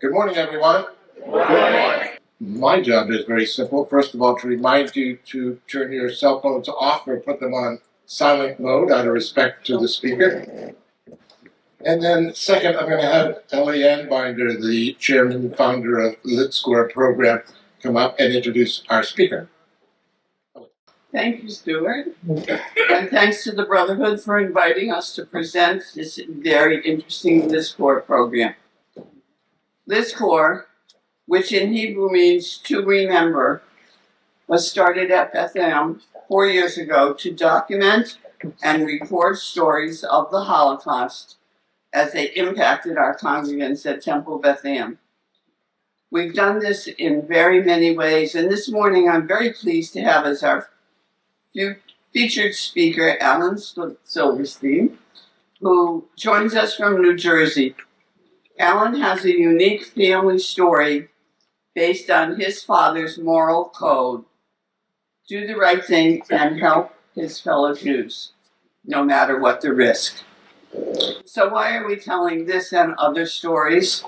Good morning, everyone. Good morning. My job is very simple. First of all, to remind you to turn your cell phones off or put them on silent mode out of respect to the speaker. And then second, I'm going to have Eliane Binder, the chairman and founder of Lit Score program, come up and introduce our speaker. Thank you, Stuart. And thanks to the Brotherhood for inviting us to present this very interesting Lit Score program. Lit Score, which in Hebrew means to remember, was started at Beth 4 years ago to document and record stories of the Holocaust as they impacted our congregants at Temple Beth. We've done this in very many ways, and this morning I'm very pleased to have as our featured speaker Alan Silberstein, who joins us from New Jersey. Alan has a unique family story based on his father's moral code: do the right thing and help his fellow Jews, no matter what the risk. So why are we telling this and other stories?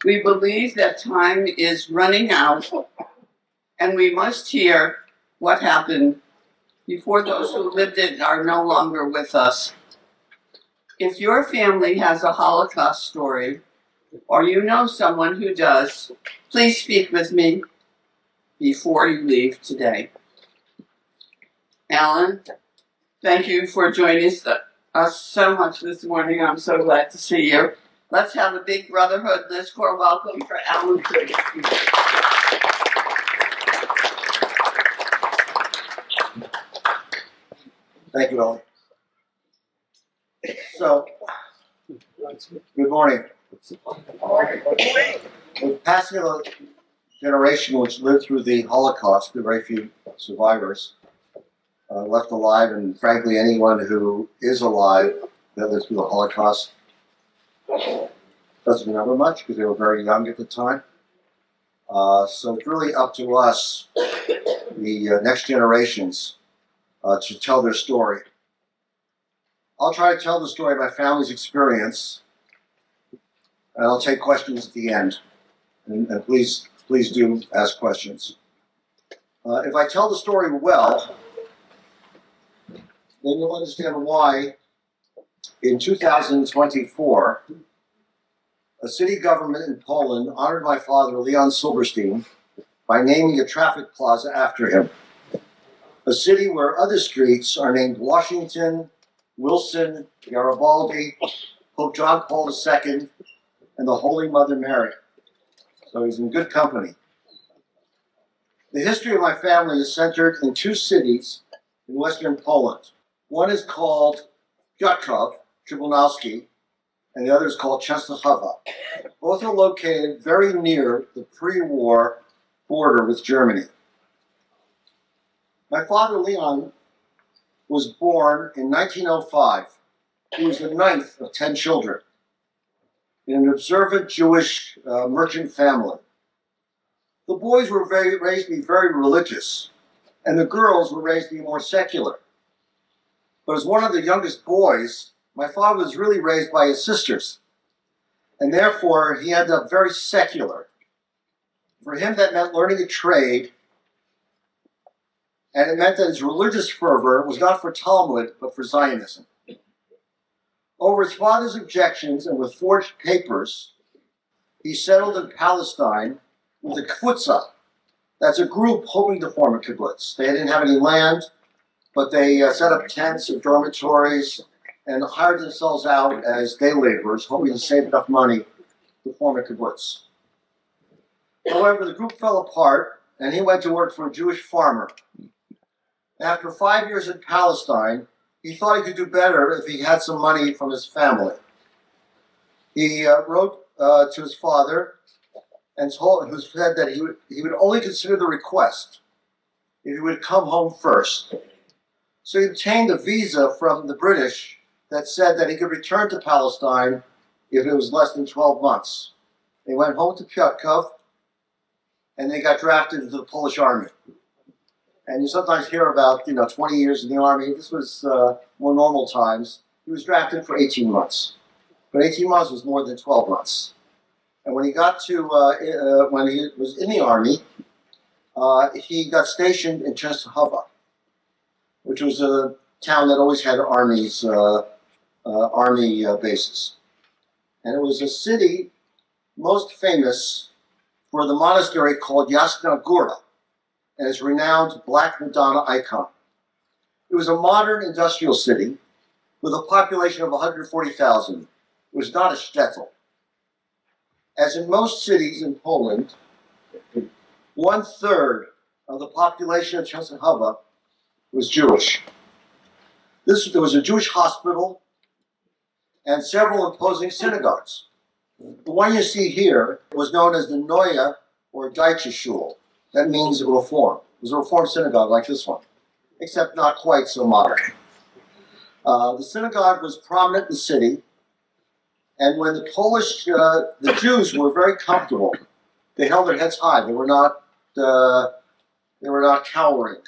We believe that time is running out, and we must hear what happened before those who lived it are no longer with us. If your family has a Holocaust story, or you know someone who does, please speak with me before you leave today. Alan, thank you for joining us so much this morning. I'm so glad to see you. Let's have a big Brotherhood Lit Score welcome for Alan Silberstein. Thank you, Ellen. So, good morning. The passing of a generation which lived through the Holocaust, the very few survivors left alive, and frankly, anyone who is alive that lived through the Holocaust doesn't remember much because they were very young at the time. So it's really up to us, the next generations, to tell their story. I'll try to tell the story of my family's experience, and I'll take questions at the end. And please do ask questions. If I tell the story well, then you'll understand why in 2024, a city government in Poland honored my father, Alan Silberstein, by naming a traffic plaza after him. A city where other streets are named Washington, Wilson, Garibaldi, Pope John Paul II, and the Holy Mother Mary. So he's in good company. The history of my family is centered in two cities in western Poland. One is called Piotrków, Trybunalski, and the other is called Częstochowa. Both are located very near the pre-war border with Germany. My father, Leon, was born in 1905. He was the ninth of 10 children in an observant Jewish merchant family. The boys were raised to be very religious, and the girls were raised to be more secular. But as one of the youngest boys, my father was really raised by his sisters, and therefore he ended up very secular. For him, that meant learning a trade, and it meant that his religious fervor was not for Talmud, but for Zionism. Over his father's objections and with forged papers, he settled in Palestine with a kfutza. That's a group hoping to form a kibbutz. They didn't have any land, but they set up tents and dormitories and hired themselves out as day laborers, hoping to save enough money to form a kibbutz. However, the group fell apart, and he went to work for a Jewish farmer. After 5 years in Palestine, he thought he could do better if he had some money from his family. He wrote to his father and who said that he would only consider the request if he would come home first. So he obtained a visa from the British that said that he could return to Palestine if it was less than 12 months. They went home to Piotrków, and they got drafted into the Polish army. And you sometimes hear about, 20 years in the army. This was more normal times. He was drafted for 18 months. But 18 months was more than 12 months. And when he got to, when he was in the army, he got stationed in Częstochowa, which was a town that always had army bases. And it was a city most famous for the monastery called Jasna Góra, and its renowned Black Madonna icon. It was a modern industrial city with a population of 140,000. It was not a shtetl. As in most cities in Poland, 1/3 of the population of Częstochowa was Jewish. There was a Jewish hospital and several imposing synagogues. The one you see here was known as the Neue or Deutsche Schule. That means reform. It was a reform synagogue like this one, except not quite so modern. The synagogue was prominent in the city, and when the Jews were very comfortable, they held their heads high. They were not cowering.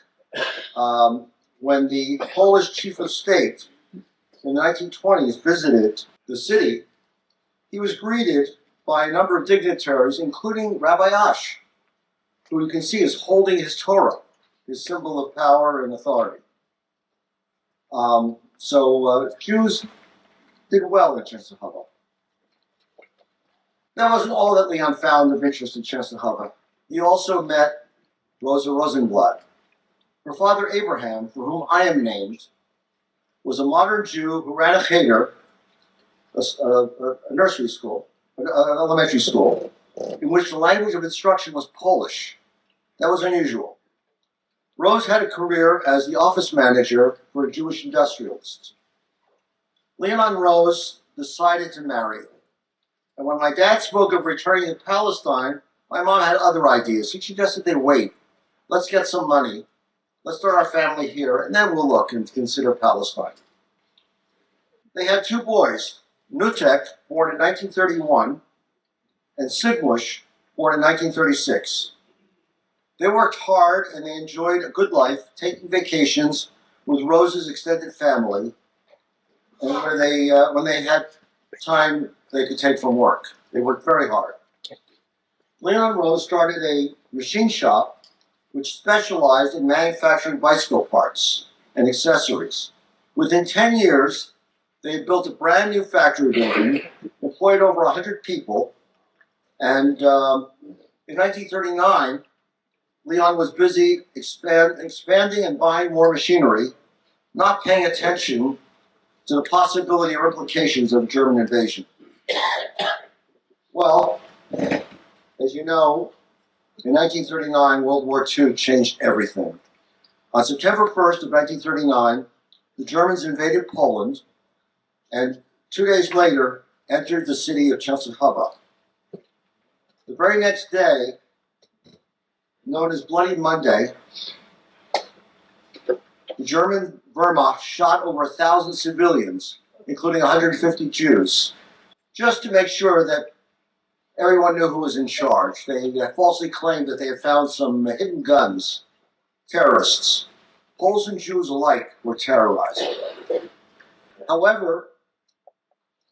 When the Polish chief of state in the 1920s visited the city, he was greeted by a number of dignitaries, including Rabbi Ash, who you can see is holding his Torah, his symbol of power and authority. Jews did well in Częstochowa. That wasn't all that Leon found of interest in Częstochowa. He also met Rosa Rosenblatt. Her father Abraham, for whom I am named, was a modern Jew who ran a cheder, a nursery school, an elementary school, in which the language of instruction was Polish. That was unusual. Rose had a career as the office manager for a Jewish industrialist. Leon and Rose decided to marry. And when my dad spoke of returning to Palestine, my mom had other ideas. She suggested they wait. Let's get some money. Let's start our family here, and then we'll look and consider Palestine. They had 2 boys, Nutek, born in 1931, and Sigmush, born in 1936. They worked hard and they enjoyed a good life, taking vacations with Rose's extended family, and when they had time they could take from work. They worked very hard. Leon and Rose started a machine shop which specialized in manufacturing bicycle parts and accessories. Within 10 years, they had built a brand new factory building, employed over 100 people, and in 1939, Leon was busy expanding and buying more machinery, not paying attention to the possibility or implications of German invasion. Well, as you know, in 1939, World War II changed everything. On September 1st of 1939, the Germans invaded Poland and 2 days later entered the city of Częstochowa. The very next day, known as Bloody Monday, the German Wehrmacht shot over 1,000 civilians, including 150 Jews, just to make sure that everyone knew who was in charge. They falsely claimed that they had found some hidden guns. Terrorists. Poles and Jews alike were terrorized. However,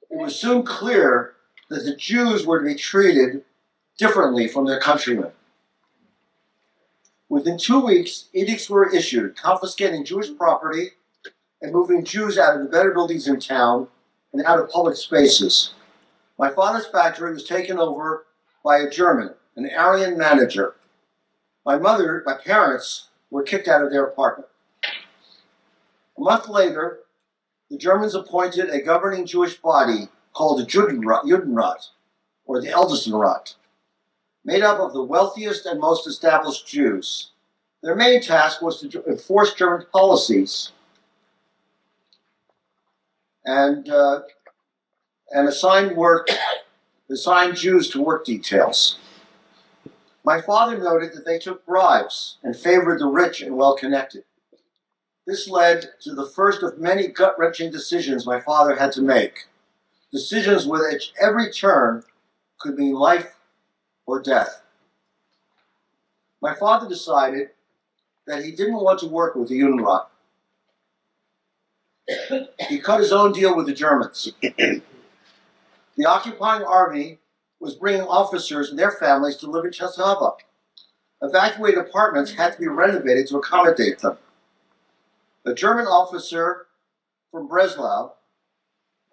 it was soon clear that the Jews were to be treated differently from their countrymen. Within 2 weeks, edicts were issued confiscating Jewish property and moving Jews out of the better buildings in town and out of public spaces. My father's factory was taken over by a German, an Aryan manager. My parents were kicked out of their apartment. A month later, the Germans appointed a governing Jewish body called the Judenrat, or the Ältestenrat, made up of the wealthiest and most established Jews. Their main task was to enforce German policies and assign Jews to work details. My father noted that they took bribes and favored the rich and well-connected. This led to the first of many gut-wrenching decisions my father had to make. Decisions which every turn could mean life or death. My father decided that he didn't want to work with the Judenrat. He cut his own deal with the Germans. The occupying army was bringing officers and their families to live in Częstochowa. Evacuated apartments had to be renovated to accommodate them. A German officer from Breslau,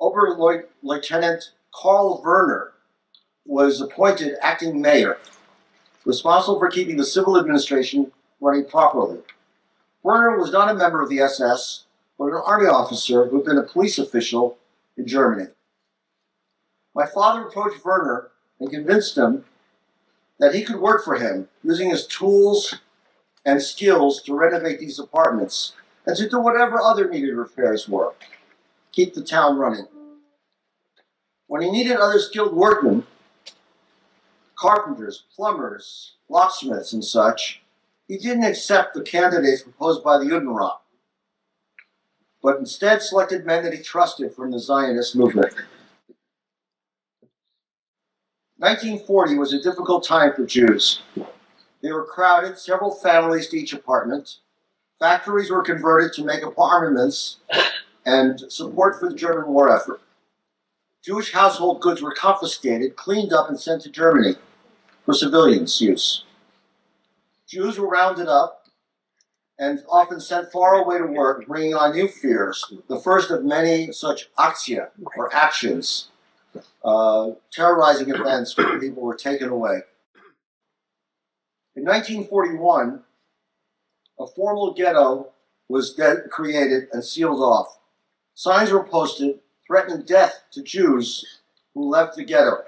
Oberleutnant Karl Werner, was appointed acting mayor, responsible for keeping the civil administration running properly. Werner was not a member of the SS, but an army officer who had been a police official in Germany. My father approached Werner and convinced him that he could work for him, using his tools and skills to renovate these apartments and to do whatever other needed repairs were, keep the town running. When he needed other skilled workmen, carpenters, plumbers, locksmiths, and such, he didn't accept the candidates proposed by the Judenrat, but instead selected men that he trusted from the Zionist movement. 1940 was a difficult time for Jews. They were crowded, several families to each apartment. Factories were converted to make up armaments and support for the German war effort. Jewish household goods were confiscated, cleaned up, and sent to Germany for civilians' use. Jews were rounded up and often sent far away to work, bringing on new fears, the first of many such aktia, or actions, terrorizing events where people were taken away. In 1941, a formal ghetto was created and sealed off. Signs were posted threatening death to Jews who left the ghetto,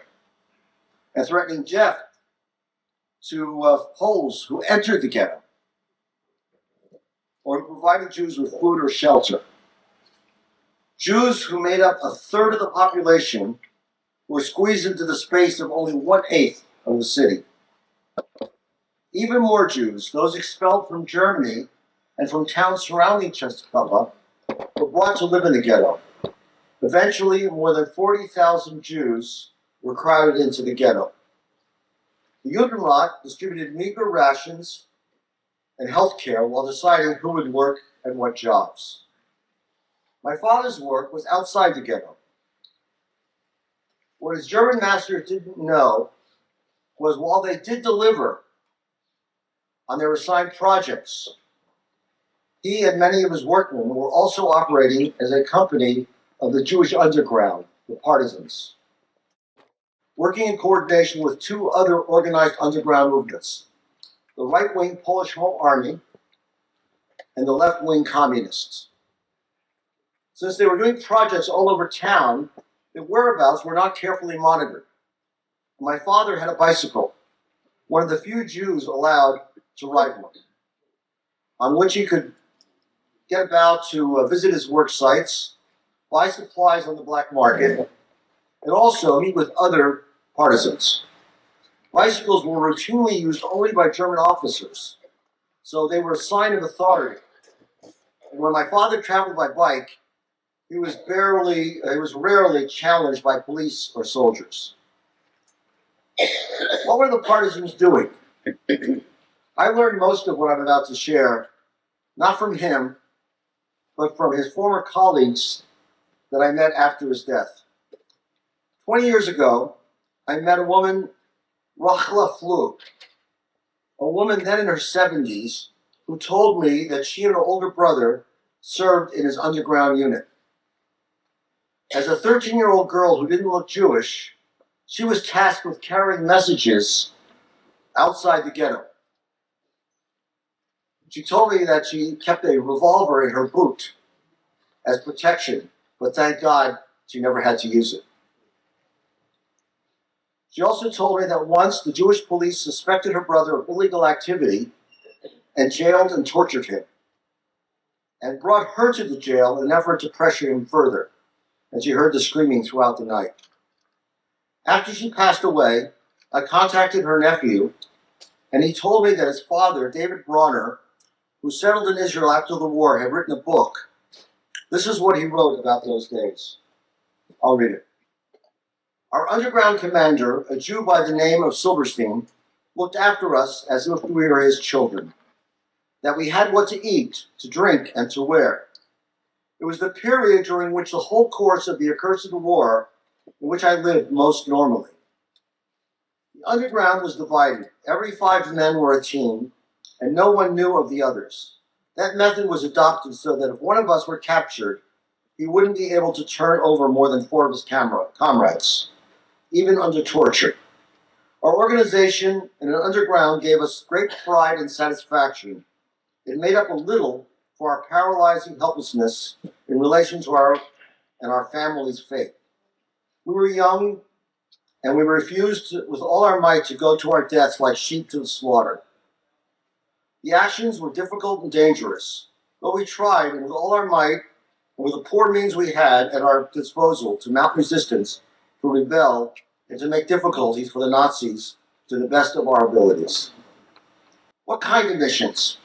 and threatening death to Poles who entered the ghetto, or who provided Jews with food or shelter. Jews who made up a third of the population were squeezed into the space of only 1/8 of the city. Even more Jews, those expelled from Germany and from towns surrounding Częstochowa, were brought to live in the ghetto. Eventually, more than 40,000 Jews were crowded into the ghetto. The Judenrat distributed meager rations and health care while deciding who would work and what jobs. My father's work was outside the ghetto. What his German masters didn't know was while they did deliver on their assigned projects, he and many of his workmen were also operating as a company of the Jewish underground, the partisans, working in coordination with two other organized underground movements, the right-wing Polish Home Army and the left-wing communists. Since they were doing projects all over town, their whereabouts were not carefully monitored. My father had a bicycle, one of the few Jews allowed to ride one, on which he could get about to visit his work sites, buy supplies on the black market, and also meet with other partisans. Bicycles were routinely used only by German officers, so they were a sign of authority. And when my father traveled by bike, he was rarely challenged by police or soldiers. What were the partisans doing? I learned most of what I'm about to share, not from him, but from his former colleagues that I met after his death. 20 years ago, I met a woman, Rachla Flug, a woman then in her 70s, who told me that she and her older brother served in his underground unit. As a 13-year-old girl who didn't look Jewish, she was tasked with carrying messages outside the ghetto. She told me that she kept a revolver in her boot as protection, but thank God she never had to use it. She also told me that once the Jewish police suspected her brother of illegal activity and jailed and tortured him, and brought her to the jail in an effort to pressure him further, and she heard the screaming throughout the night. After she passed away, I contacted her nephew, and he told me that his father, David Bronner, who settled in Israel after the war, had written a book. This is what he wrote about those days. I'll read it. Our underground commander, a Jew by the name of Silberstein, looked after us as if we were his children, that we had what to eat, to drink, and to wear. It was the period during which the whole course of the accursed war in which I lived most normally. The underground was divided. Every 5 men were a team, and no one knew of the others. That method was adopted so that if one of us were captured, he wouldn't be able to turn over more than 4 of his comrades, even under torture. Our organization in an underground gave us great pride and satisfaction. It made up a little for our paralyzing helplessness in relation to our family's fate. We were young, and we refused with all our might to go to our deaths like sheep to the slaughter. The actions were difficult and dangerous, but we tried, and with all our might, and with the poor means we had at our disposal, to mount resistance, to rebel, and to make difficulties for the Nazis to the best of our abilities. What kind of missions?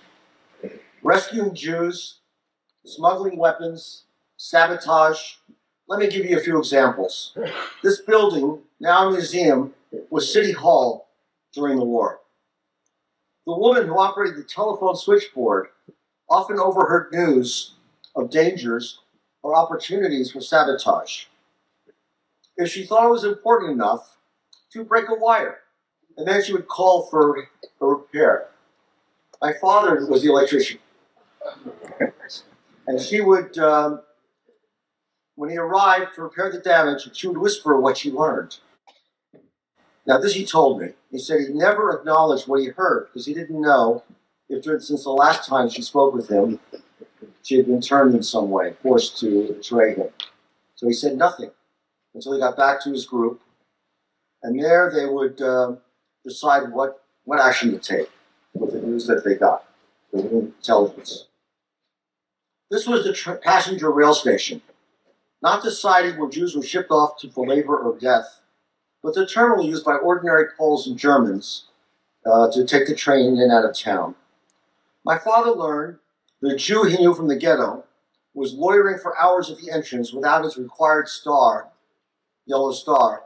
Rescuing Jews, smuggling weapons, sabotage. Let me give you a few examples. This building, now a museum, was City Hall during the war. The woman who operated the telephone switchboard often overheard news of dangers or opportunities for sabotage. If she thought it was important enough, she would break a wire, and then she would call for a repair. My father was the electrician, and she would, when he arrived to repair the damage, she would whisper what she learned. Now, this he told me. He said he never acknowledged what he heard because he didn't know if, since the last time she spoke with him, she had been turned in some way, forced to betray him. So he said nothing until he got back to his group, and there they would decide what action to take with the news that they got, the intelligence. This was the passenger rail station, not decided where Jews were shipped off for labor or death, but the terminal used by ordinary Poles and Germans to take the train in and out of town. My father learned that a Jew he knew from the ghetto was loitering for hours at the entrance without his required star, yellow star,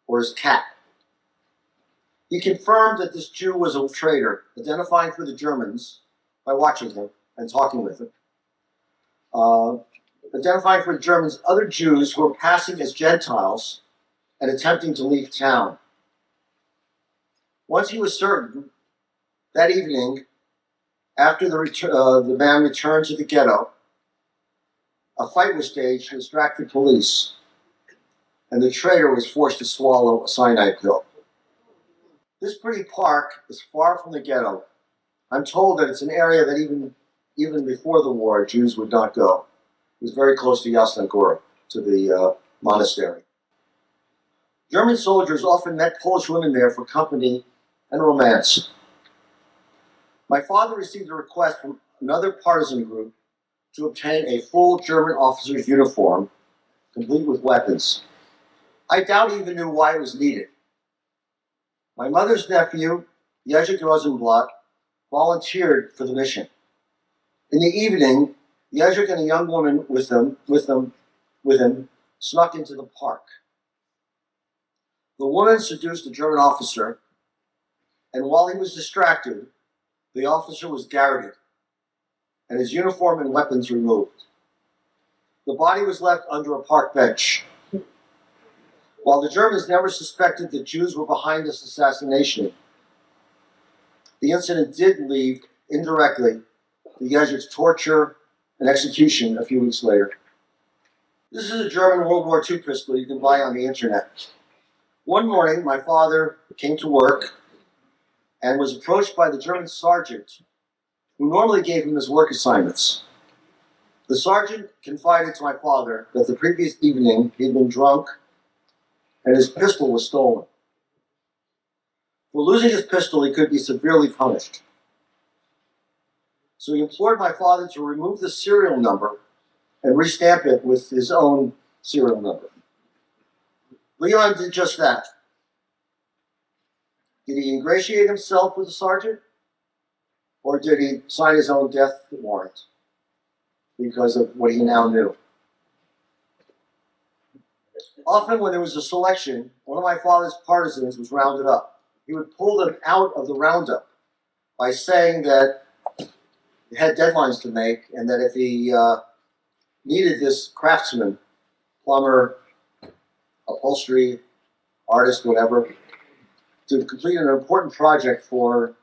or his cap. He confirmed that this Jew was a traitor, identifying for the Germans by watching him and talking with him. Identifying for the Germans other Jews who were passing as Gentiles and attempting to leave town. Once he was certain, that evening, after the man returned to the ghetto, a fight was staged to distract the police, and the traitor was forced to swallow a cyanide pill. This pretty park is far from the ghetto. I'm told that it's an area that even before the war, Jews would not go. It was very close to Yasna Gora, to the monastery. German soldiers often met Polish women there for company and romance. My father received a request from another partisan group to obtain a full German officer's uniform, complete with weapons. I doubt he even knew why it was needed. My mother's nephew, Jerzy Rosenblatt, volunteered for the mission. In the evening, Jerzy and a young woman with him snuck into the park. The woman seduced a German officer, and while he was distracted, the officer was garroted, and his uniform and weapons removed. The body was left under a park bench. While the Germans never suspected that Jews were behind this assassination, the incident did lead, indirectly, to Jezik's torture and execution a few weeks later. This is a German World War II pistol you can buy on the internet. One morning, my father came to work and was approached by the German sergeant who normally gave him his work assignments. The sergeant confided to my father that the previous evening he had been drunk and his pistol was stolen. For losing his pistol, he could be severely punished. So he implored my father to remove the serial number and restamp it with his own serial number. Leon did just that. Did he ingratiate himself with the sergeant? Or did he sign his own death warrant because of what he now knew? Often when there was a selection, one of my father's partisans was rounded up. He would pull them out of the roundup by saying that he had deadlines to make and that if he needed this craftsman, plumber, upholstery, artist, whatever, to complete an important project for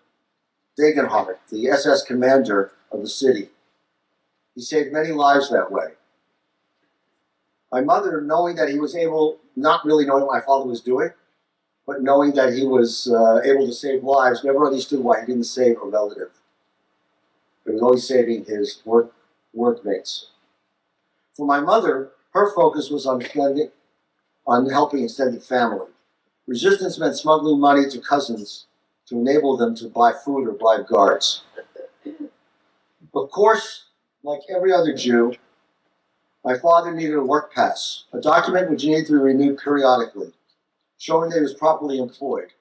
Degenhardt, the SS commander of the city. He saved many lives that way. My mother, knowing that he was able, not really knowing what my father was doing, but knowing that he was able to save lives, never understood why he didn't save a relative. He was always saving his workmates. For my mother, her focus was on helping extended family. Resistance meant smuggling money to cousins to enable them to buy food or bribe guards. Of course, like every other Jew, my father needed a work pass, a document which needed to be renewed periodically, showing that he was properly employed.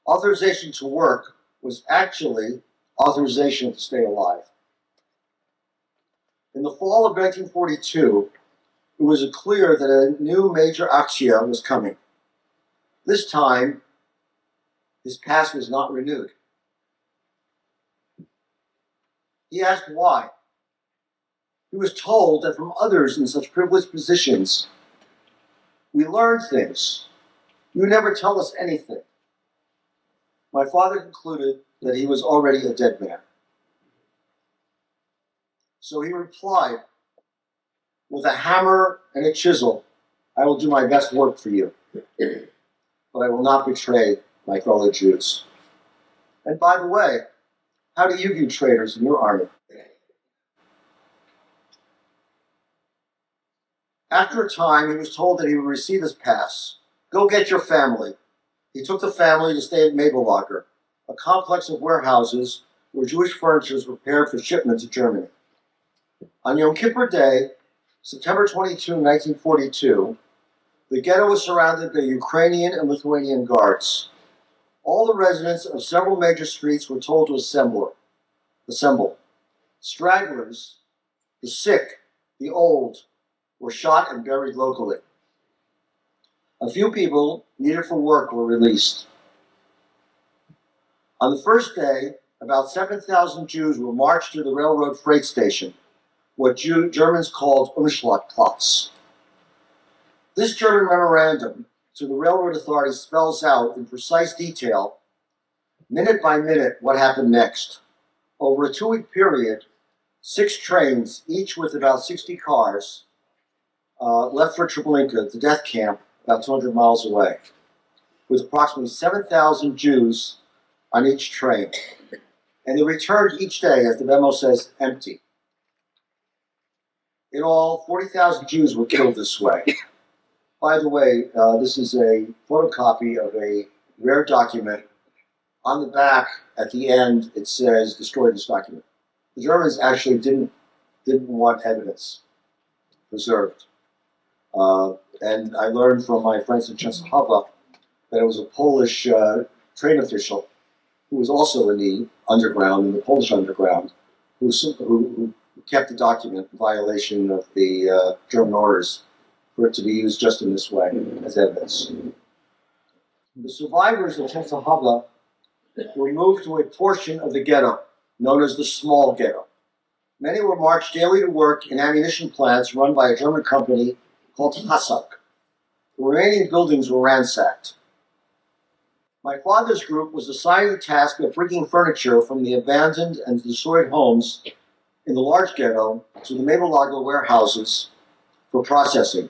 Authorization to work was actually authorization to stay alive. In the fall of 1942, it was clear that a new major aktia was coming. This time, his pass was not renewed. He asked why. He was told that from others in such privileged positions, we learned things. You never tell us anything. My father concluded that he was already a dead man. So he replied, with a hammer and a chisel, I will do my best work for you, but I will not betray my fellow Jews. And by the way, how do you view traitors in your army? After a time, he was told that he would receive his pass. Go get your family. He took the family to stay at Mabelager, a complex of warehouses where Jewish furniture was prepared for shipment to Germany. On Yom Kippur Day, September 22, 1942, the ghetto was surrounded by Ukrainian and Lithuanian guards. All the residents of several major streets were told to assemble. Stragglers, the sick, the old, were shot and buried locally. A few people needed for work were released. On the first day, about 7,000 Jews were marched to the railroad freight station, what Germans called Umschlagplatz. This German memorandum to the railroad authorities spells out in precise detail, minute by minute, what happened next. Over a 2-week period, 6 trains, each with about 60 cars, left for Treblinka, the death camp, about 200 miles away, with approximately 7,000 Jews on each train. And they returned each day, as the memo says, empty. In all, 40,000 Jews were killed this way. By the way, this is a photocopy of a rare document. On the back, at the end, it says, destroy this document. The Germans actually didn't want evidence preserved. And I learned from my friends in Częstochowa that it was a Polish train official who was also in the underground, in the Polish underground, who kept the document in violation of the German orders for it to be used just in this way as evidence. The survivors of Częstochowa were moved to a portion of the ghetto known as the small ghetto. Many were marched daily to work in ammunition plants run by a German company called Hassak. The remaining buildings were ransacked. My father's group was assigned the task of bringing furniture from the abandoned and destroyed homes in the large ghetto to the Mabelager warehouses for processing.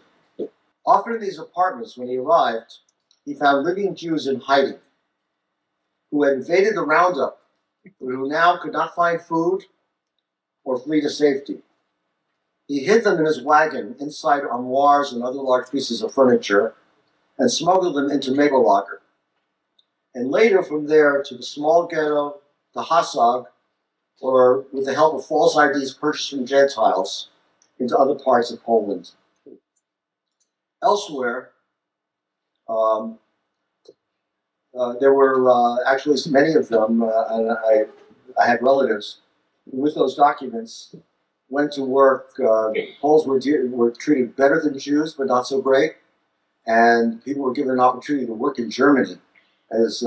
Often in these apartments, when he arrived, he found living Jews in hiding who had invaded the roundup, but who now could not find food or flee to safety. He hid them in his wagon inside armoires and other large pieces of furniture and smuggled them into Mabelager. And later from there to the small ghetto, the Hassag, or with the help of false IDs purchased from Gentiles, into other parts of Poland. Elsewhere, there were actually many of them, and I had relatives who, with those documents, went to work. Poles were treated better than Jews, but not so great, and people were given an opportunity to work in Germany as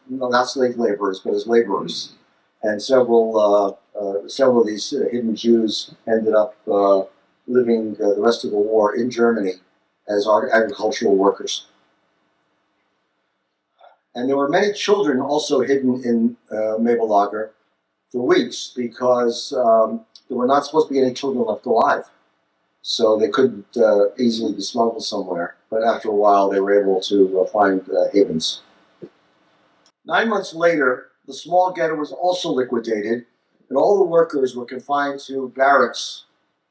not slave laborers, but as laborers. And several of these hidden Jews ended up living the rest of the war in Germany as agricultural workers. And there were many children also hidden in Mabel Lager for weeks because there were not supposed to be any children left alive. So they couldn't easily be smuggled somewhere. But after a while, they were able to find havens. 9 months later, the small ghetto was also liquidated, and all the workers were confined to barracks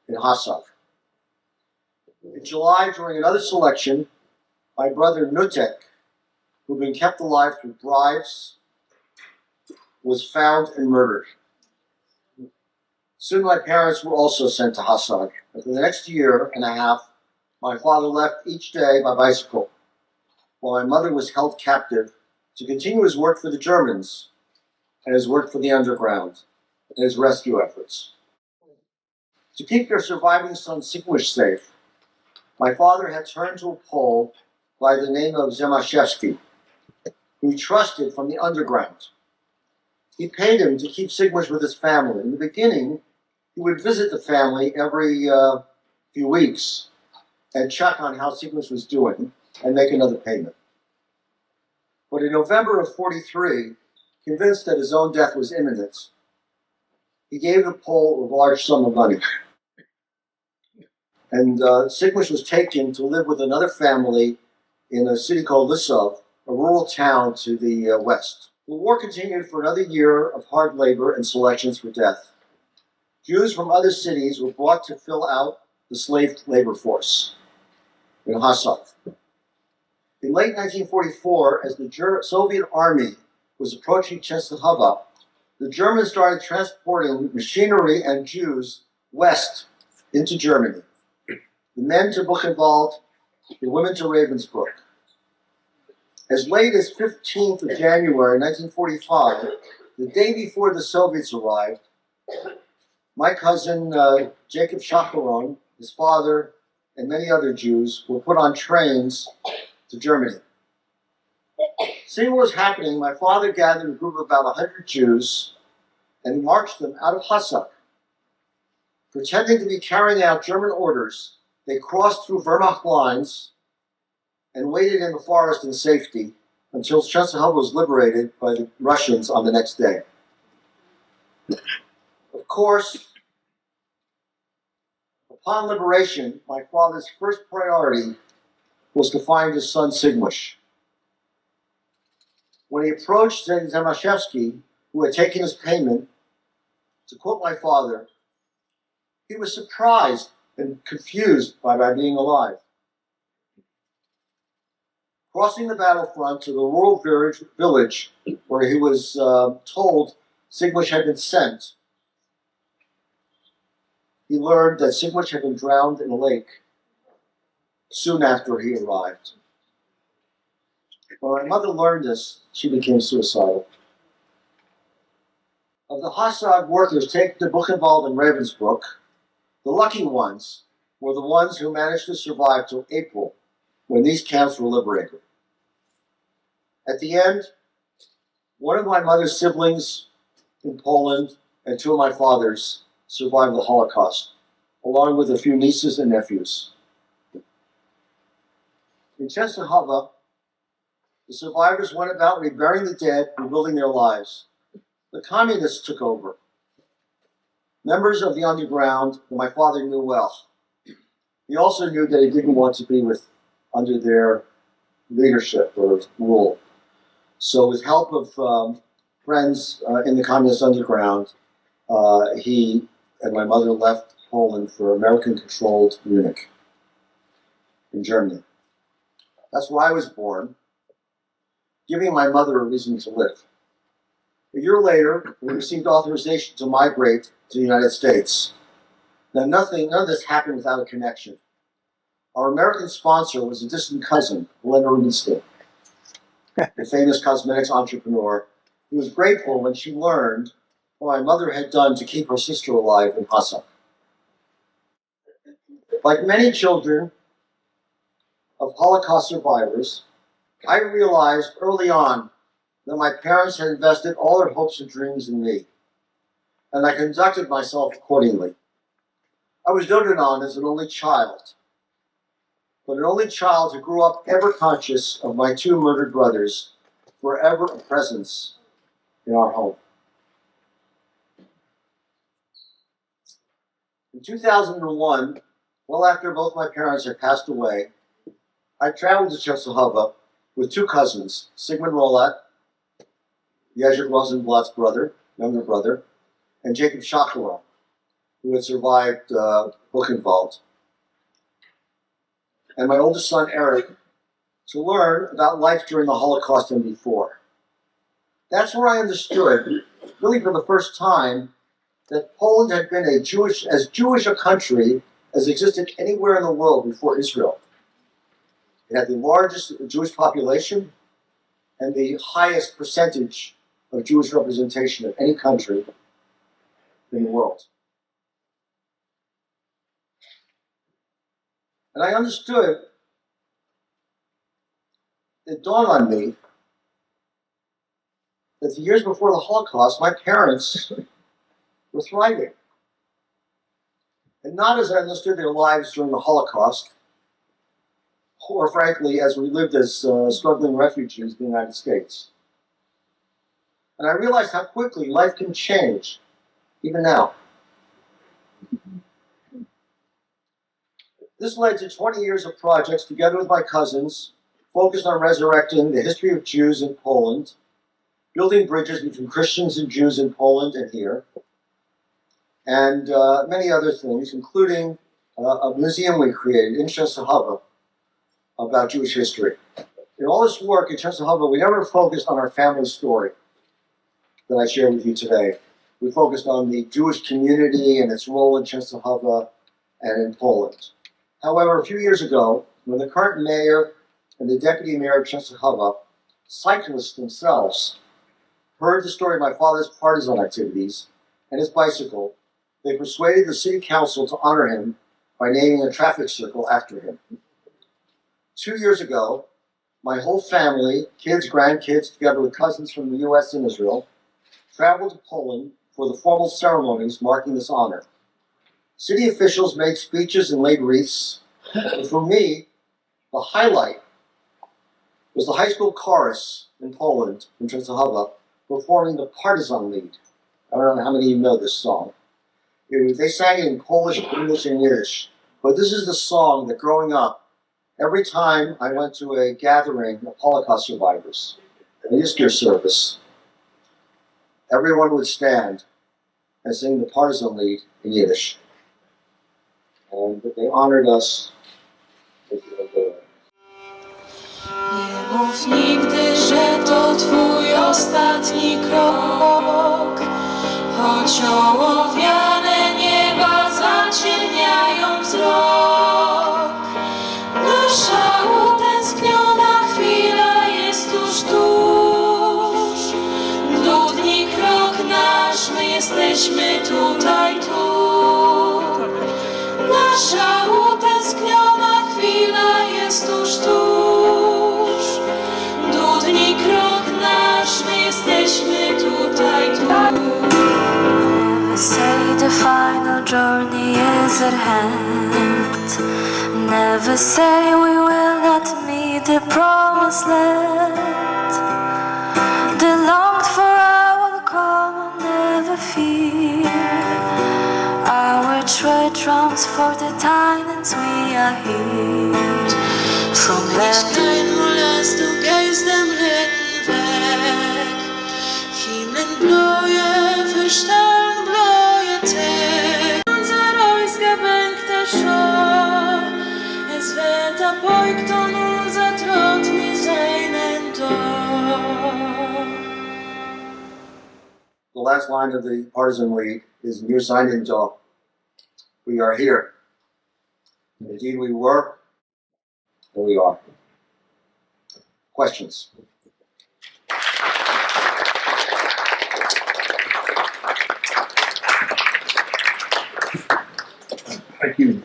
in Hassach. In July, during another selection, my brother Nutek, who had been kept alive through bribes, was found and murdered. Soon my parents were also sent to Hassag. And for the next year and a half, my father left each day by bicycle, while my mother was held captive to continue his work for the Germans and his work for the underground and his rescue efforts. To keep their surviving son Sigmush safe, my father had turned to a Pole by the name of Zemaszewski, who he trusted from the underground. He paid him to keep Sigmush with his family. In the beginning, he would visit the family every few weeks and check on how Sigmush was doing and make another payment. But in November of 43, convinced that his own death was imminent, he gave the Pole a large sum of money. And Sigmush was taken to live with another family in a city called Lissov, a rural town to the west. The war continued for another year of hard labor and selections for death. Jews from other cities were brought to fill out the slave labor force in Hassach. In late 1944, as the Soviet army was approaching Częstochowa, the Germans started transporting machinery and Jews west into Germany. The men to Buchenwald, the women to Ravensbrück. As late as 15th of January 1945, the day before the Soviets arrived, my cousin Jacob Shacharon, his father, and many other Jews were put on trains to Germany. Seeing what was happening, my father gathered a group of about 100 Jews and marched them out of Hassach. Pretending to be carrying out German orders, they crossed through Wehrmacht lines and waited in the forest in safety until Częstochowa was liberated by the Russians on the next day. Of course, upon liberation, my father's first priority was to find his son Sigmush. When he approached Zemaszewski, who had taken his payment, to quote my father, he was surprised and confused by my being alive. Crossing the battlefront to the rural village where he was told Sigmush had been sent, he learned that Sigmush had been drowned in a lake soon after he arrived. When my mother learned this, she became suicidal. Of the Hassag workers taken to Buchenwald and Ravensbrück, the lucky ones were the ones who managed to survive till April, when these camps were liberated. At the end, one of my mother's siblings in Poland and two of my father's survived the Holocaust, along with a few nieces and nephews. In Częstochowa, the survivors went about reburying the dead, rebuilding their lives. The communists took over. Members of the underground, who my father knew well. He also knew that he didn't want to be under their leadership or rule. So with help of friends in the communist underground, he and my mother left Poland for American-controlled Munich in Germany. That's where I was born, giving my mother a reason to live. A year later, we received authorization to migrate to the United States. Now, none of this happened without a connection. Our American sponsor was a distant cousin, Helena Rubinstein, a famous cosmetics entrepreneur, who was grateful when she learned what my mother had done to keep her sister alive in Hassach. Like many children of Holocaust survivors, I realized early on that my parents had invested all their hopes and dreams in me, and I conducted myself accordingly. I was doted on as an only child, but an only child who grew up ever conscious of my two murdered brothers forever a presence in our home. In 2001, well after both my parents had passed away, I traveled to Częstochowa with two cousins, Sigmund Rolat, Jerzy Rosenblatt's younger brother, and Jacob Shakura, who had survived Buchenwald, and my oldest son, Eric, to learn about life during the Holocaust and before. That's where I understood, really for the first time, that Poland had been as Jewish a country as existed anywhere in the world before Israel. It had the largest Jewish population and the highest percentage of Jewish representation of any country in the world. And I understood, it dawned on me that the years before the Holocaust, my parents were thriving. And not as I understood their lives during the Holocaust, or frankly, as we lived as struggling refugees in the United States. And I realized how quickly life can change, even now. This led to 20 years of projects together with my cousins, focused on resurrecting the history of Jews in Poland, building bridges between Christians and Jews in Poland and here, and many other things, including a museum we created in Częstochowa about Jewish history. In all this work in Częstochowa, we never focused on our family story that I shared with you today. We focused on the Jewish community and its role in Częstochowa and in Poland. However, a few years ago, when the current mayor and the deputy mayor of Częstochowa, cyclists themselves, heard the story of my father's partisan activities and his bicycle, they persuaded the city council to honor him by naming a traffic circle after him. 2 years ago, my whole family, kids, grandkids, together with cousins from the US and Israel, traveled to Poland for the formal ceremonies marking this honor. City officials made speeches and laid wreaths, and for me, the highlight was the high school chorus in Poland, in Częstochowa, performing the Partisan Lead. I don't know how many of you know this song. They sang it in Polish, English, and Yiddish. But this is the song that growing up, every time I went to a gathering of Holocaust survivors, an Easter service, everyone would stand and sing the Partisan Lead in Yiddish. And they honored us. Nie mów nigdy, że to twój ostatni krok, choć ołowiane nieba zaciemniają wzrok. Nasza utęskniona chwila jest tuż, tuż. Dudni krok nasz, my jesteśmy tutaj, tu. Nasza utęskniona chwila jest tuż, tuż. Dudni krok nasz, my jesteśmy tutaj, tu. Never say the final journey is at hand. Never say we will not meet the promised land. The longed for hour will come and never fear. Our tread drums for the tidings we are here. From left to du gehst dem dritten Weg. Himmel blaue, verstanden blaue Tag. Unser ausgebänkter Schor, es wird erbeugt und unser Trott mit seinen Tor. The last line of the Partisan Lead is Wir seien da. We are here. Indeed we were, and we are. Questions? Thank you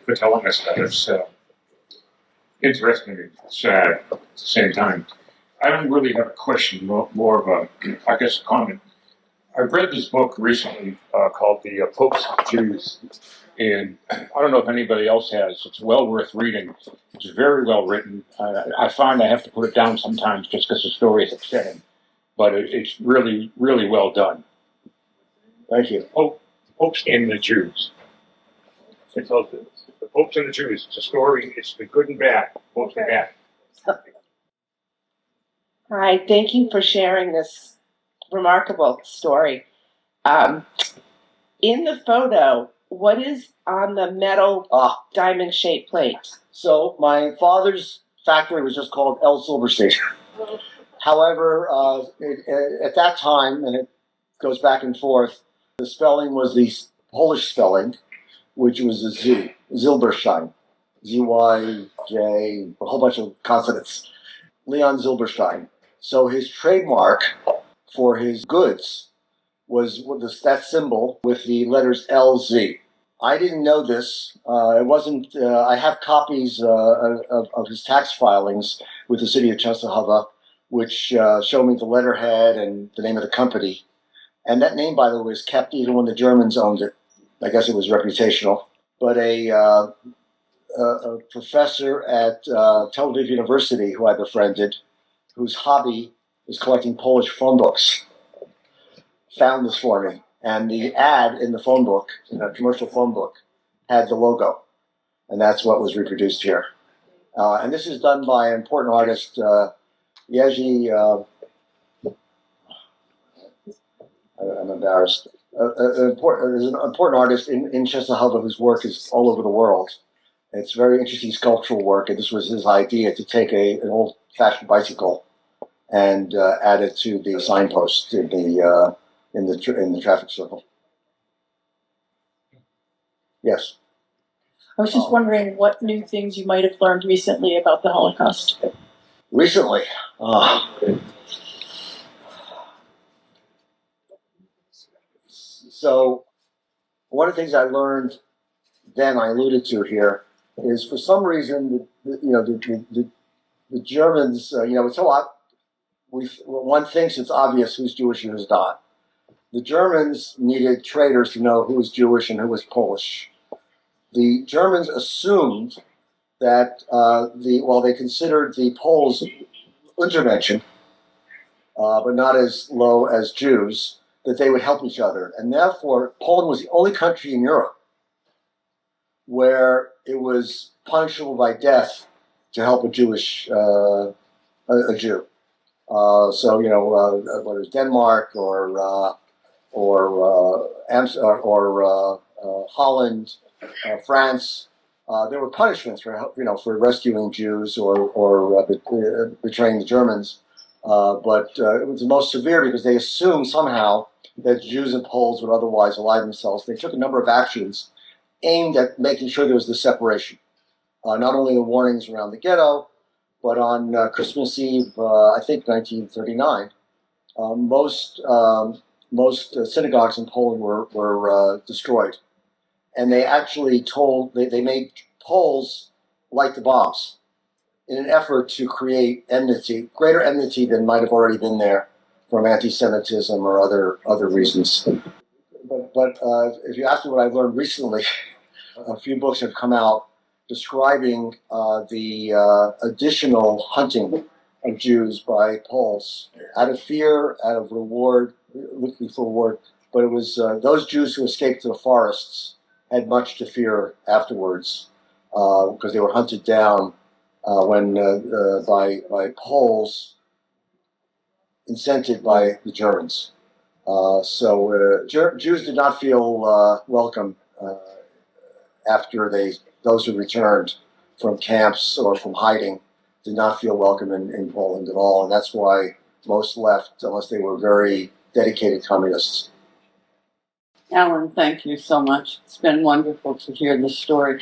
for telling us that. It's interesting and sad at the same time. I don't really have a question, more of a, I guess, a comment. I've read this book recently called The Popes of Jews, And I don't know if anybody else has. It's well worth reading. It's very well written. I find I have to put it down sometimes just because the story is upsetting. But it's really, really well done. Thank you. Popes and the Jews. It's the Popes and the Jews. It's a story. It's the good and bad. Popes and bad. Hi, thank you for sharing this remarkable story. In the photo, what is on the metal diamond-shaped plate? So my father's factory was just called L Silberstein. However, at that time, and it goes back and forth, the spelling was the Polish spelling, which was a Z, Silberstein, Z-Y-J, a whole bunch of consonants. Leon Silberstein. So his trademark for his goods was that symbol with the letters LZ. I didn't know this. It wasn't. I have copies of his tax filings with the city of Częstochowa, which show me the letterhead and the name of the company. And that name, by the way, was kept even when the Germans owned it. I guess it was reputational. But a professor at Tel Aviv University, who I befriended, whose hobby is collecting Polish phone books, found this for me. And the ad in the phone book, in a commercial phone book, had the logo. And that's what was reproduced here. And this is done by an important artist, Jerzy, I'm embarrassed. There's an important artist in Częstochowa whose work is all over the world. It's very interesting sculptural work, and this was his idea to take an old-fashioned bicycle and add it to the signpost in the traffic circle. Yes. I was just wondering what new things you might have learned recently about the Holocaust. Recently, so one of the things I learned then, I alluded to here, is for some reason the Germans, it's a lot. One thinks it's obvious who's Jewish and who's not. The Germans needed traitors to know who was Jewish and who was Polish. The Germans assumed that they considered the Poles Untermenschen, but not as low as Jews, that they would help each other. And therefore, Poland was the only country in Europe where it was punishable by death to help a Jewish a Jew. Whether it's Denmark or Holland, France, there were punishments for rescuing Jews or betraying the Germans. But it was the most severe because they assumed somehow that Jews and Poles would otherwise ally themselves. They took a number of actions aimed at making sure there was this separation. Not only the warnings around the ghetto, but on Christmas Eve, I think 1939, most synagogues in Poland were destroyed. And they actually they made Poles light the bombs in an effort to create enmity, greater enmity than might have already been there from anti-Semitism or other reasons. But if you ask me what I've learned recently, a few books have come out describing the additional hunting of Jews by Poles out of fear, out of reward, looking for reward. But it was those Jews who escaped to the forests had much to fear afterwards because they were hunted down by Poles incented by the Germans. Jews did not feel welcome after those who returned from camps or from hiding did not feel welcome in Poland at all, and that's why most left unless they were very dedicated communists. Alan, thank you so much. It's been wonderful to hear the story.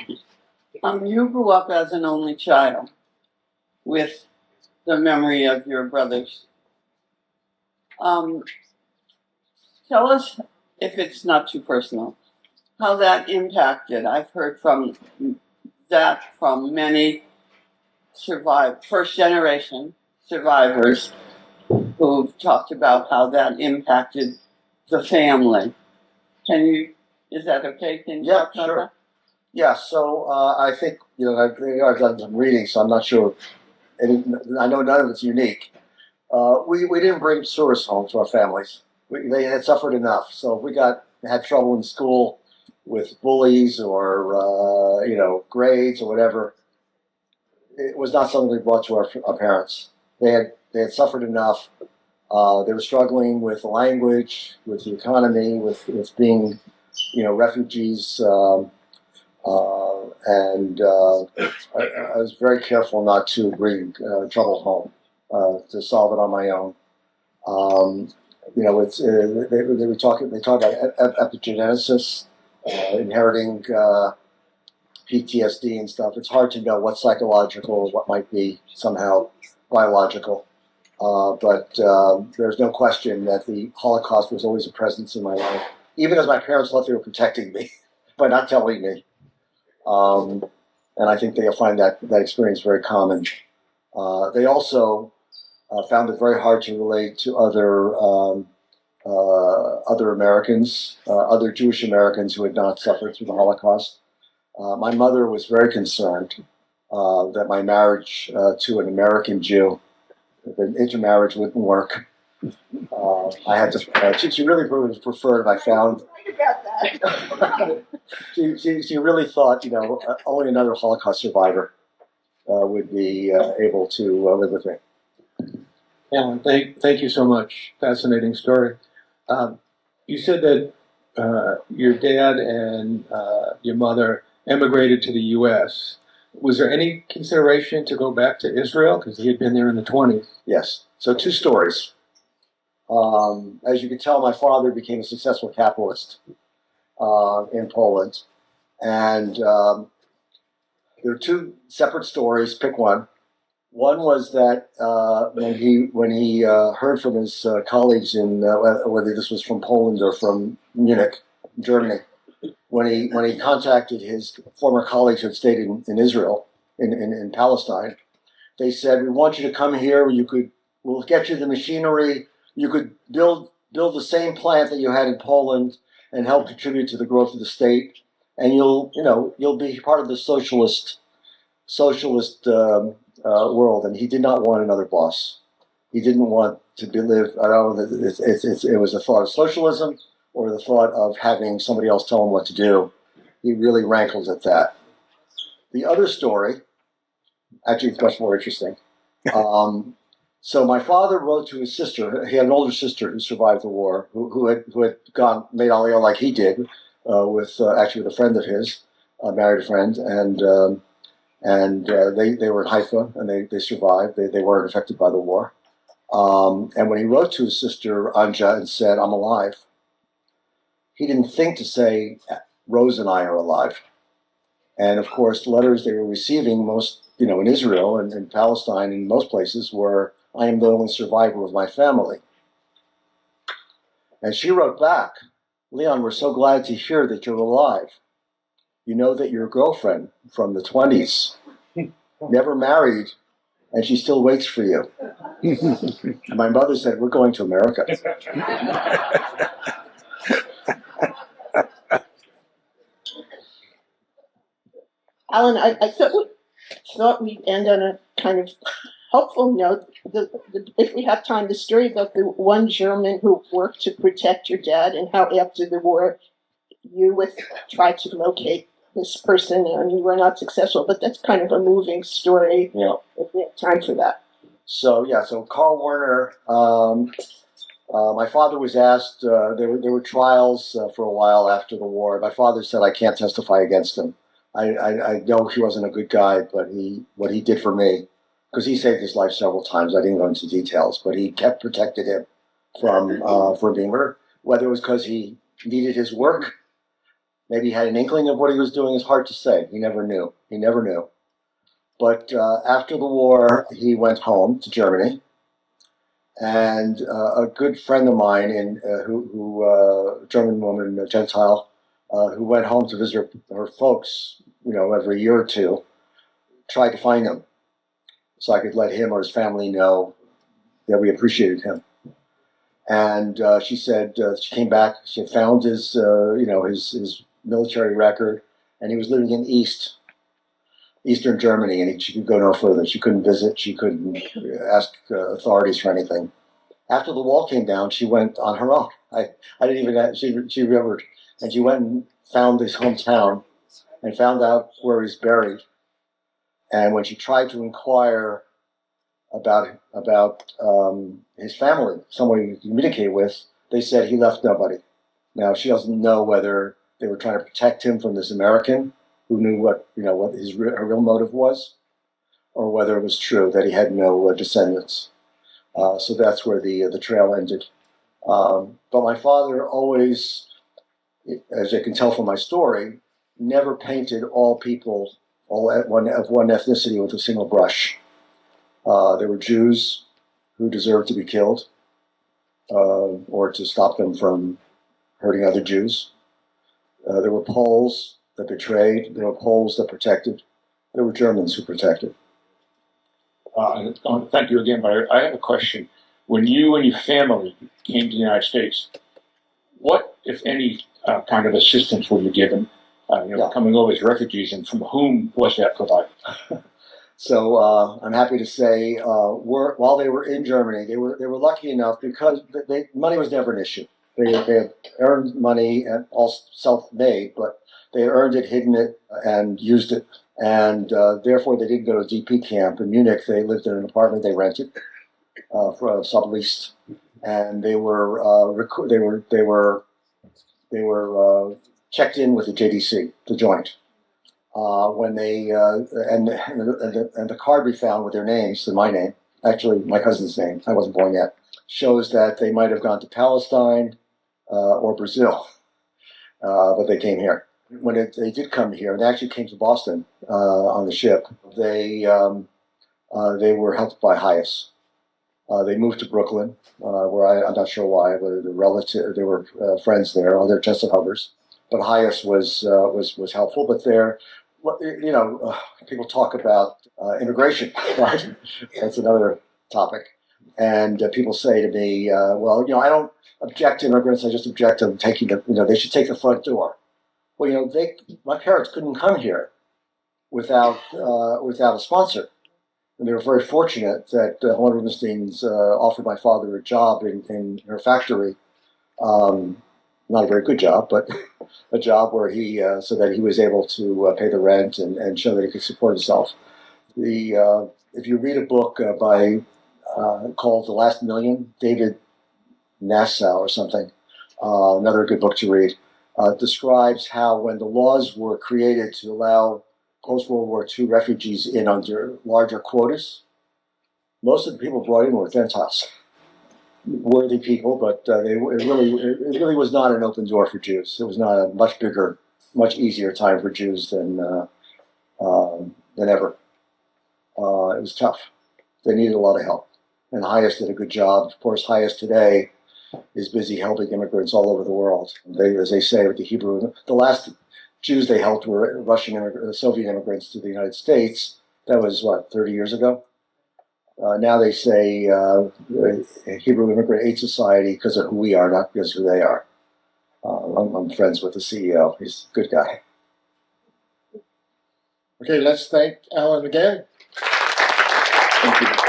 You grew up as an only child with the memory of your brothers. Tell us, if it's not too personal, how that impacted. I've heard from many first-generation survivors who've talked about how that impacted the family. Is that okay? Can you talk about that? Yeah, so I think, I've done some reading, so I'm not sure. I know none of it's unique. We didn't bring tourists home to our families. They had suffered enough. So if we had trouble in school with bullies or grades or whatever, it was not something we brought to our parents. They had suffered enough. They were struggling with the language, with the economy, with being, refugees. I was very careful not to bring trouble home, to solve it on my own. They talk about epigenesis, inheriting PTSD and stuff. It's hard to know what's psychological, what might be somehow biological. But there's no question that the Holocaust was always a presence in my life, even as my parents thought they were protecting me by not telling me. And I think they'll find that experience very common. They also found it very hard to relate to other Americans, other Jewish Americans who had not suffered through the Holocaust. My mother was very concerned that my marriage to an American Jew, the intermarriage wouldn't work. I had to. She really preferred. I found. She really thought, only another Holocaust survivor would be able to live with me. Alan, thank you so much. Fascinating story. You said that your dad and your mother emigrated to the U.S. Was there any consideration to go back to Israel? Because he had been there in the 20s. Yes. So 2 stories. As you can tell, my father became a successful capitalist in Poland. And there are 2 separate stories. Pick one. One was that when he heard from his colleagues in whether this was from Poland or from Munich, Germany, when he contacted his former colleagues who had stayed in Israel, in Palestine, they said, "We want you to come here. We'll get you the machinery. You could build the same plant that you had in Poland and help contribute to the growth of the state, and you'll be part of the socialist world." And he did not want another boss. He didn't want to live. I don't know. It was the thought of socialism or the thought of having somebody else tell him what to do. He really rankled at that. The other story, actually, it's much more interesting. So my father wrote to his sister. He had an older sister who survived the war, who had made Aliyah like he did, with a friend of his, married a friend, and they were in Haifa, and they survived. They weren't affected by the war. And when he wrote to his sister Anja and said, "I'm alive," he didn't think to say, "Rose and I are alive." And of course, the letters they were receiving in Israel and in Palestine, in most places, were, "I am the only survivor of my family." And she wrote back, "Leon, we're so glad to hear that you're alive. You know that your girlfriend from the 20s never married, and she still waits for you." And my mother said, "We're going to America." Alan, I thought we'd end on a kind of hopeful note. If we have time, the story about the one German who worked to protect your dad and how after the war you tried to locate this person and you were not successful. But that's kind of a moving story. Yeah. If we have time for that. So Carl Werner. My father was asked. There were trials for a while after the war. My father said, "I can't testify against him. I know he wasn't a good guy, but what he did for me, because he saved his life several times. I didn't go into details, but he protected him from being murdered. Whether it was because he needed his work, maybe he had an inkling of what he was doing. It's hard to say. He never knew. But after the war, he went home to Germany, and a good friend of mine, German woman, a Gentile, who went home to visit her folks, every year or two, tried to find him so I could let him or his family know that we appreciated him. And she said she came back. She had found his military record, and he was living in Eastern Germany, and she could go no further. She couldn't visit. She couldn't ask authorities for anything. After the wall came down, she went on her own. I didn't even. She remembered, and she went and found his hometown, and found out where he's buried. And when she tried to inquire about his family, someone to communicate with, they said he left nobody. Now she doesn't know whether they were trying to protect him from this American who knew what her real motive was, or whether it was true that he had no descendants. So that's where the trail ended. But my father always, as you can tell from my story, never painted all people of one ethnicity with a single brush. There were Jews who deserved to be killed, or to stop them from hurting other Jews. There were Poles that betrayed. There were Poles that protected. There were Germans who protected. Thank you again, but I have a question. When you and your family came to the United States, what, if any, kind of assistance were you given? Coming over as refugees, and from whom was that provided? So I'm happy to say, while they were in Germany, they were lucky enough because money was never an issue. They had earned money, and all self-made, but they earned it, hidden it, and used it. And therefore, they didn't go to a DP camp in Munich. They lived in an apartment they rented for a subleased, and they were checked in with the JDC, the Joint. When they and the card we found with their names, and my name, actually my cousin's name, I wasn't born yet, shows that they might have gone to Palestine or Brazil, but they came here. When they did come here, and they actually came to Boston on the ship, they were helped by Hayes. They moved to Brooklyn, where I'm not sure why, but they were friends there, other Częstochovers. But Hayes was helpful. But people talk about immigration, right? That's another topic. And people say to me, well, I don't object to immigrants. I just object to them taking they should take the front door. Well, my parents couldn't come here without a sponsor. And they were very fortunate that Helen Rubenstein's offered my father a job in her factory. Not a very good job, but a job where so that he was able to pay the rent and show that he could support himself. If you read a book called The Last Million, David Nassau or something, another good book to read, describes how when the laws were created to allow post-World War II refugees in under larger quotas, most of the people brought in were Gentiles. Worthy people, but it really was not an open door for Jews. It was not a much bigger, much easier time for Jews than ever. It was tough. They needed a lot of help, and Hayes did a good job. Of course, Hayes today is busy helping immigrants all over the world. As they say with the last Jews they helped were Soviet immigrants to the United States. That was 30 years ago. Now they say Hebrew Immigrant Aid Society because of who we are, not because of who they are. I'm friends with the CEO. He's a good guy. Okay, let's thank Alan again. Thank you.